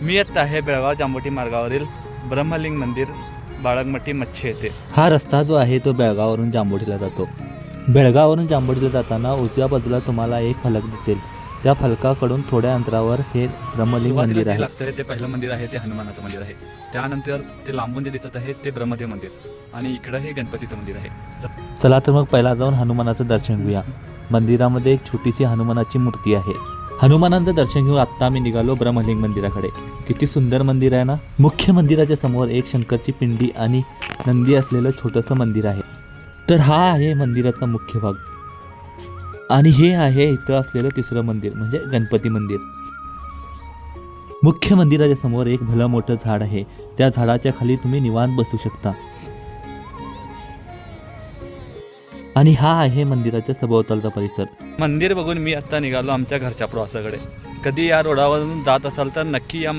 मी आता आहे बेळगाव जांभोटी मार्गावरील ब्रह्मलिंग मंदिर बाळगमठी मच्छी येथे. हा रस्ता जो आहे तो बेळगाववरून जांभोटीला जातो. बेळगाववरून जांभोटीला जाताना उजव्या बाजूला तुम्हाला एक फलक दिसेल. त्या फलकाकडून थोड्या अंतरावर हे ब्रह्मलिंग मंदिर आहे. लागतं ते पहिलं मंदिर आहे ते हनुमानाचं मंदिर आहे. त्यानंतर ते लांबून जे दिसत आहे ते ब्रह्मदेव मंदिर आणि इकडं हे गणपतीचं मंदिर आहे. चला तर मग पहिला जाऊन हनुमानाचं दर्शन घेऊया. मंदिरामध्ये एक छोटीशी हनुमानाची मूर्ती आहे. हनुमानाचं दर्शन घेऊन आत्ता आम्ही निघालो ब्रह्मलिंग मंदिराकडे. किती सुंदर मंदिर आहे ना. मुख्य मंदिराच्या समोर एक शंकरची पिंडी आणि नंदी असलेलं छोटंसं मंदिर आहे. तर हा आहे मंदिराचा मुख्य भाग आणि हे आहे इथं असलेलं तिसरं मंदिर म्हणजे गणपती मंदिर. मुख्य मंदिराच्या समोर एक भलं मोठं झाड आहे. त्या झाडाच्या खाली तुम्ही निवांत बसू शकता. आणि हा आहे मंदिराच्या सभोवतालचा परिसर. मंदिर बघून मी आता निघालो आमच्या घरच्या प्रवासाकडे. कधी या रोडावरून जात असाल तर नक्की या